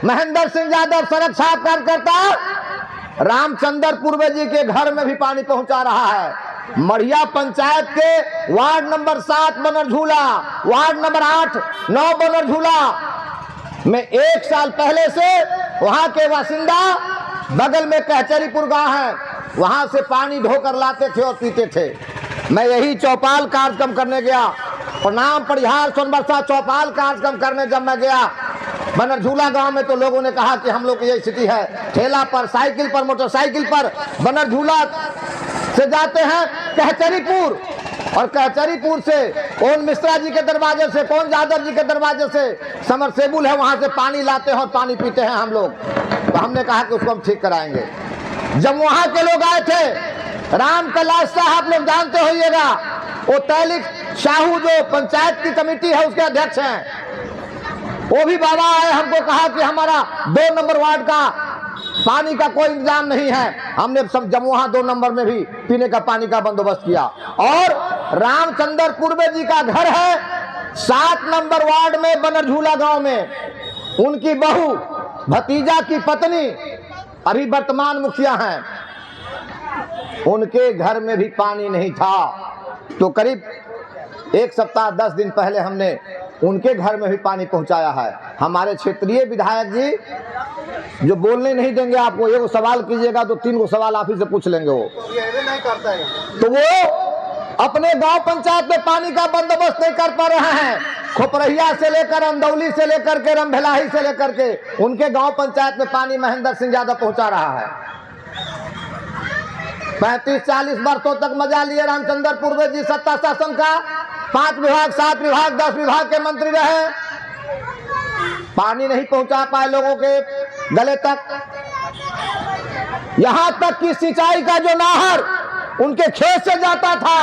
महेंद्र सिंह यादव सड़क साफ कार्यकर्ता रामचंद्र पूर्वे जी के घर में भी पानी पहुंचा रहा है। मढ़िया पंचायत के ward number 7 Banarjhula, ward number 8, 9 Banarjhula में 1 साल पहले से वहां के बासिंदा बगल में कहचरीपुर गांव है, वहां से पानी ढोकर लाते थे और पीते थे। मैं यही चौपाल कार्यक्रम करने गया, प्रणाम परिहार सोनबरसा चौपाल कार्यक्रम करने जब मैं गया बनरझूला गांव में, तो लोगों ने कहा कि हम लोग की यही स्थिति है। ठेला पर, साइकिल पर, मोटरसाइकिल पर बनरझूला से जाते हैं कहचरीपुर, और कहचरीपुर से कौन मिश्रा जी के दरवाजे से, कौन यादव जी के दरवाजे से समरसेबुल है, वहां से पानी लाते हैं और पानी पीते हैं हम लोग। तो हमने कहा कि उसको हम ठीक कराएंगे। जब वहां के लोग आए थे, राम कैलाश साहब लोग जानते होइएगा, वो तैलिक साहू जो पंचायत की कमेटी है उसके अध्यक्ष हैं, वो भी बाबा आए, हमको कहा कि हमारा 2 नंबर वार्ड का पानी का कोई इंतजाम नहीं है। हमने सब जमुआ 2 नंबर में भी पीने का पानी का बंदोबस्त किया। और रामचंद्र पूर्वे जी का घर है 7 नंबर वार्ड में बनरझूला गांव में, उनकी बहू भतीजा की पत्नी अभी वर्तमान मुखिया हैं, उनके घर में भी पानी नहीं था। तो करीब 1 सप्ताह 10 दिन पहले हमने उनके घर में भी पानी पहुंचाया है। हमारे क्षेत्रीय विधायक जी जो बोलने नहीं देंगे आपको, एक सवाल कीजिएगा तो 3 सवाल आप ही से पूछ लेंगे, वो नहीं करता है। तो वो अपने गांव पंचायत में पानी का बंदोबस्त नहीं कर पा रहे हैं। खोपरहिया से लेकर अंदौली से लेकर के रमभेलाही से लेकर के उनके गांव पंचायत में पानी महेंद्र सिंह यादव पहुंचा रहा है। 35-40 वर्षों तक मजा लिए रामचंद्र पूर्वे जी सत्ता शासन का, 5 विभाग, 7 विभाग, 10 विभाग के मंत्री रहे, पानी नहीं पहुंचा पाए लोगों के गले तक। यहां तक कि सिंचाई का जो नहर उनके खेत से जाता था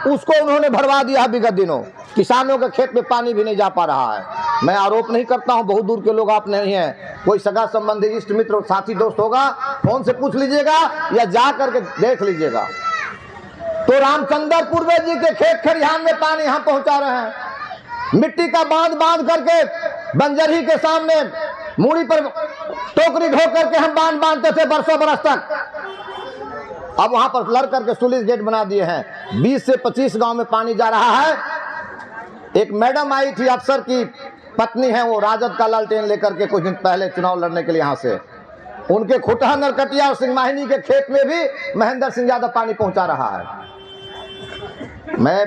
उसको उन्होंने भरवा दिया विगत दिनों। किसानों के खेत में पानी भी नहीं जा पा रहा है। मैं आरोप नहीं करता हूं, बहुत दूर के लोग आप नहीं हैं, कोई सगा संबंधी इष्ट मित्र साथी दोस्त होगा, फोन से पूछ लीजिएगा या जा करके देख लीजिएगा। तो रामचंद्र पूर्वे जी के खेत खरिहान में पानी हम पहुंचा रहे हैं। मिट्टी का बांध बांध करके बंजरी के सामने मूड़ी पर टोकरी ढो करके हम बांध बांधते थे बरसों बरस तक। अब वहां पर लड़ करके सुलिस गेट बना दिए हैं। 20 से 25 गांव में पानी जा रहा है। एक मैडम आई थी, अफसर की पत्नी है, वो राजद का लालटेन लेकर के कुछ दिन पहले चुनाव लड़ने के लिए यहां से, उनके खुटहा नरकटिया और सिंहमाहिनी के खेत में भी महेंद्र सिंह यादव पानी पहुंचा रहा है। मैं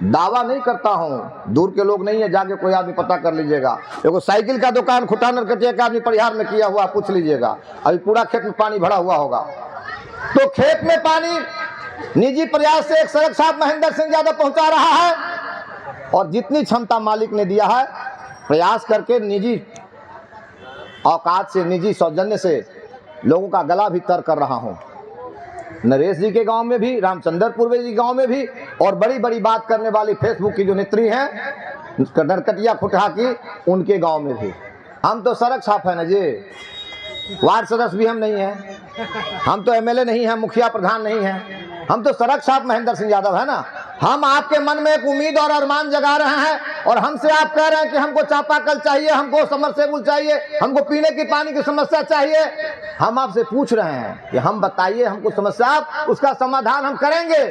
दावा नहीं करता हूं, दूर के लोग नहीं है, जाके कोई आदमी पता कर लीजिएगा। देखो साइकिल का दुकान खुटा नरकटिया का आदमी परिहार में किया हुआ, पूछ लीजिएगा, अभी पूरा खेत में पानी भरा हुआ होगा। तो खेत में पानी निजी प्रयास से एक सड़क साफ महेंद्र सिंह यादव पहुंचा रहा है, और जितनी क्षमता मालिक ने दिया है प्रयास करके निजी औकात से, निजी सौजन्य से लोगों का गला भी तर कर रहा हूं। नरेश जी के गांव में भी, रामचंद्र पूर्वे जी गांव में भी, और बड़ी बड़ी बात करने वाली फेसबुक की जो नेत्री हैं नरकटिया खुटहा की, उनके गांव में भी। हम तो सड़क साफ है ना जी, वार्ड सदस्य भी हम नहीं हैं, हम तो एमएलए नहीं हैं, मुखिया प्रधान नहीं हैं, हम तो सड़क साफ महेंद्र सिंह यादव है ना। हम आपके मन में एक उम्मीद और अरमान जगा रहे हैं, और हमसे आप कह रहे हैं कि हमको चापाकल चाहिए, हमको समरसेबुल चाहिए, हमको पीने की पानी की समस्या चाहिए। हम आपसे पूछ रहे हैं कि हम बताइए हमको समस्या, उसका समाधान हम करेंगे।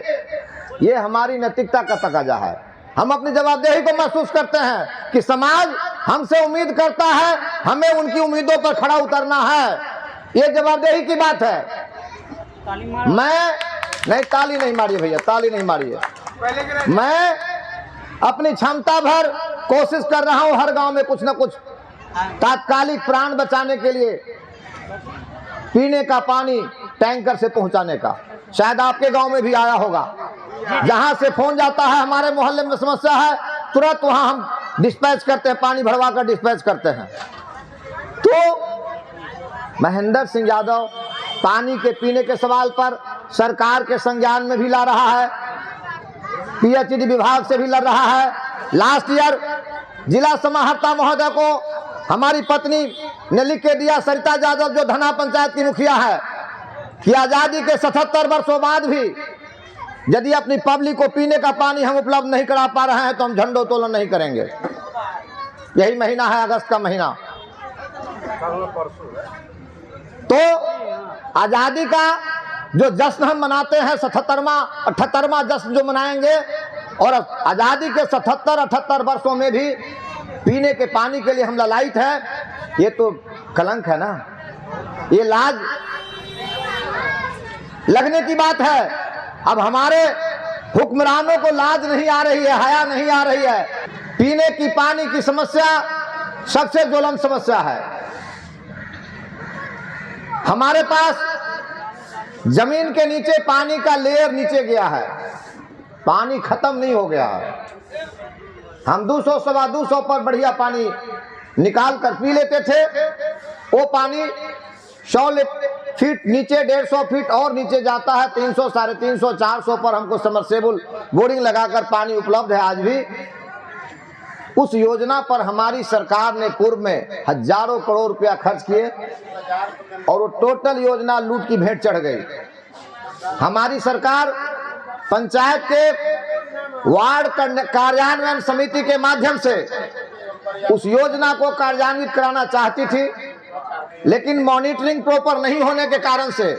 ये हमारी नैतिकता का तकाजा है। हम अपनी जवाबदेही को महसूस करते हैं कि समाज हमसे उम्मीद करता है, हमें उनकी उम्मीदों पर खड़ा उतरना है। ये जवाबदेही की बात है। मैं नहीं, ताली नहीं मारिए भैया, ताली नहीं मारिए। मैं अपनी क्षमता भर कोशिश कर रहा हूं हर गांव में कुछ न कुछ तात्कालिक प्राण बचाने के लिए पीने का पानी टैंकर से पहुंचाने का। शायद आपके गांव में भी आया होगा, जहां से फोन जाता है हमारे मोहल्ले में समस्या है, तुरंत वहां हम डिस्पैच करते हैं, पानी भरवा कर डिस्पैच करते हैं। तो महेंद्र सिंह यादव पानी के पीने के सवाल पर सरकार के संज्ञान में भी ला रहा है, पीएचईडी विभाग से भी लड़ रहा है। लास्ट ईयर जिला समाहर्ता महोदय को हमारी पत्नी ने लिख के दिया, सरिता यादव जो धना पंचायत की मुखिया है, कि आज़ादी के 77 वर्षों बाद भी यदि अपनी पब्लिक को पीने का पानी हम उपलब्ध नहीं करा पा रहे हैं तो हम झंडोत्तोलन नहीं करेंगे। यही महीना है अगस्त का महीना, तो आजादी का जो जश्न हम मनाते हैं 78वां जश्न जो मनाएंगे, और आजादी के 77-78 वर्षों में भी पीने के पानी के लिए हम ललायित है, ये तो कलंक है ना, ये लाज लगने की बात है। अब हमारे हुक्मरानों को लाज नहीं आ रही है, हया नहीं आ रही है। पीने की पानी की समस्या सबसे ज्वलंत समस्या है। हमारे पास जमीन के नीचे पानी का लेयर नीचे गया है, पानी खत्म नहीं हो गया है। हम 200-225 पर बढ़िया पानी निकाल कर पी लेते थे, वो पानी 100 फीट नीचे, 150 फीट और नीचे जाता है, 300, 350, 400 पर हमको समरसेबुल बोरिंग लगाकर पानी उपलब्ध है आज भी। उस योजना पर हमारी सरकार ने पूर्व में हजारों करोड़ रुपया खर्च किए और वो टोटल योजना लूट की भेंट चढ़ गई। हमारी सरकार पंचायत के वार्ड कार्यान्वयन समिति के माध्यम से उस योजना को कार्यान्वित कराना चाहती थी, लेकिन मॉनिटरिंग प्रॉपर नहीं होने के कारण से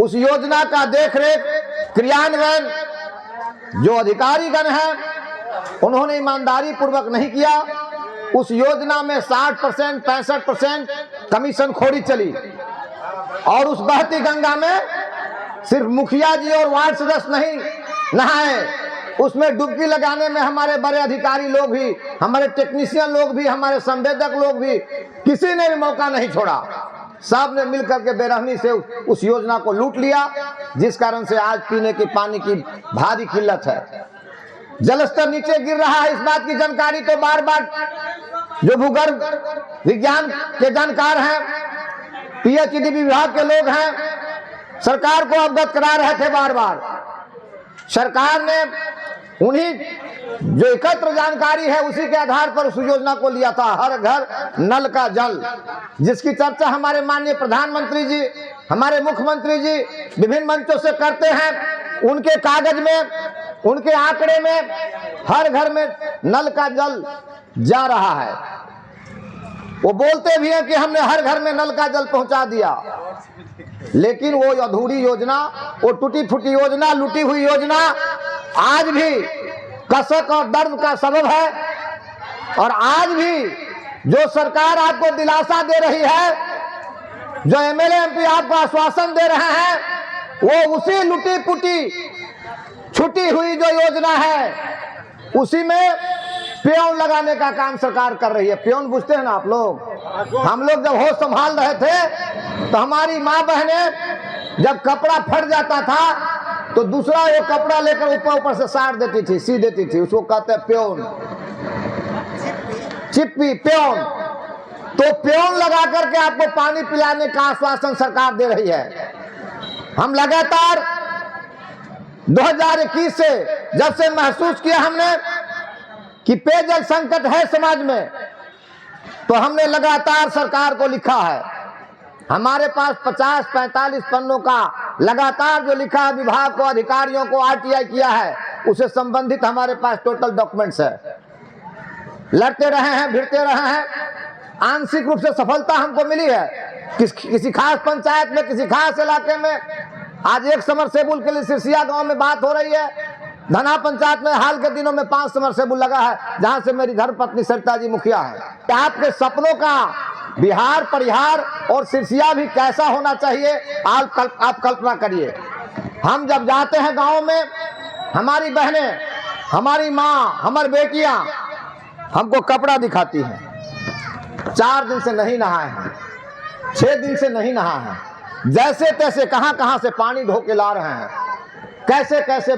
उस योजना का देखरेख क्रियान्वयन जो अधिकारीगण हैं उन्होंने ईमानदारी पूर्वक नहीं किया। उस योजना में 60%, 65% कमीशन खोरी चली और उस बहती गंगा में सिर्फ मुखिया जी और वार्ड सदस्य नहीं नहाए, उसमें डुबकी लगाने में हमारे बड़े अधिकारी लोग भी, हमारे टेक्नीशियन लोग भी, हमारे संवेदक लोग भी, किसी ने भी मौका नहीं छोड़ा। सब ने मिलकर के बेरहमी से उस योजना को लूट लिया, जिस कारण से आज पीने के पानी की भारी किल्लत है। जलस्तर नीचे गिर रहा है, इस बात की जानकारी तो बार बार जो भूगर्भ विज्ञान के जानकार हैं, पीएचडी विभाग के लोग हैं, सरकार को अवगत करा रहे थे बार बार। सरकार ने उन्हीं जो एकत्र जानकारी है उसी के आधार पर उस योजना को लिया था, हर घर नल का जल, जिसकी चर्चा हमारे माननीय प्रधानमंत्री जी, हमारे मुख्यमंत्री जी विभिन्न मंचों से करते हैं। उनके कागज में, उनके आंकड़े में हर घर में नल का जल जा रहा है। वो बोलते भी हैं कि हमने हर घर में नल का जल पहुंचा दिया, लेकिन वो अधूरी योजना, वो टूटी फूटी योजना, लूटी हुई योजना आज भी कसक और दर्द का सबब है। और आज भी जो सरकार आपको दिलासा दे रही है, जो एमएलए एमपी आपको आश्वासन दे रहे हैं, वो उसी लूटी पुटी छुटी हुई जो योजना है उसी में प्योन लगाने का काम सरकार कर रही है। प्योन बुझते हैं ना आप लोग? हम लोग जब होश संभाल रहे थे तो हमारी माँ बहनें जब कपड़ा फट जाता था तो दूसरा वो कपड़ा लेकर ऊपर से साड़ देती थी, सी देती थी, उसको कहते हैं प्योन, चिप्पी प्योन। तो प्योन लगा करके आपको पानी पिलाने का आश्वासन सरकार दे रही है। हम लगातार 2021 से जब से महसूस किया हमने कि पेयजल संकट है समाज में, तो हमने लगातार सरकार को लिखा है। हमारे पास 50-45 पन्नों का लगातार जो लिखा है विभाग को, अधिकारियों को आरटीआई किया है, उससे संबंधित हमारे पास टोटल डॉक्यूमेंट्स है। लड़ते रहे हैं, भिड़ते रहे हैं, आंशिक रूप से सफलता हमको मिली है। किसी खास पंचायत में, किसी खास इलाके में आज एक समरसेबुल के लिए सिरसिया गांव में बात हो रही है। धना पंचायत में हाल के दिनों में 5 समरसेबुल लगा है, जहां से मेरी धर्मपत्नी सरिता जी मुखिया है। आपके सपनों का बिहार, परिहार और सिरसिया भी कैसा होना चाहिए आप कल्पना करिए। हम जब जाते हैं गाँव में, हमारी बहनें, हमारी माँ, हमारी बेटियां हमको कपड़ा दिखाती हैं। 4 दिन से नहीं नहाए हैं, 6 दिन से नहीं नहा है, जैसे तैसे कहां से पानी ढो के ला रहे हैं, कैसे कैसे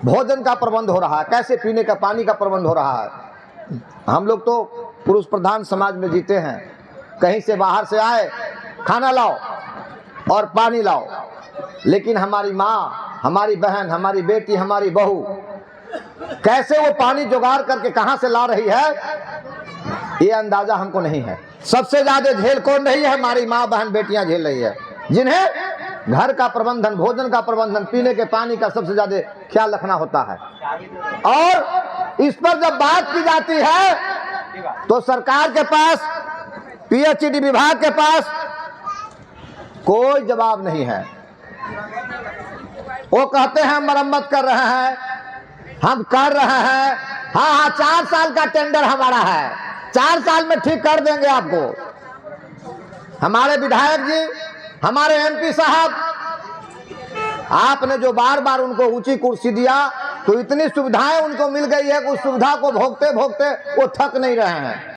भोजन का प्रबंध हो रहा है, कैसे पीने का पानी का प्रबंध हो रहा है। हम लोग तो पुरुष प्रधान समाज में जीते हैं, कहीं से बाहर से आए, खाना लाओ और पानी लाओ, लेकिन हमारी माँ, हमारी बहन, हमारी बेटी, हमारी बहू कैसे वो पानी जुगाड़ करके कहां से ला रही है, ये अंदाजा हमको नहीं है। सबसे ज्यादा झेल कौन रही है? हमारी माँ, बहन, बेटियां झेल रही है, जिन्हें घर का प्रबंधन, भोजन का प्रबंधन, पीने के पानी का सबसे ज्यादा ख्याल रखना होता है। और इस पर जब बात की जाती है तो सरकार के पास पीएचईडी विभाग के पास कोई जवाब नहीं है। वो कहते हैं मरम्मत कर रहे हैं, हम कर रहे हैं। हाँ हाँ, 4 साल का टेंडर हमारा है, 4 साल में ठीक कर देंगे आपको। हमारे विधायक जी, हमारे एमपी साहब, आपने जो बार बार उनको ऊंची कुर्सी दिया तो इतनी सुविधाएं उनको मिल गई है कि उस सुविधा को भोगते भोगते वो थक नहीं रहे हैं।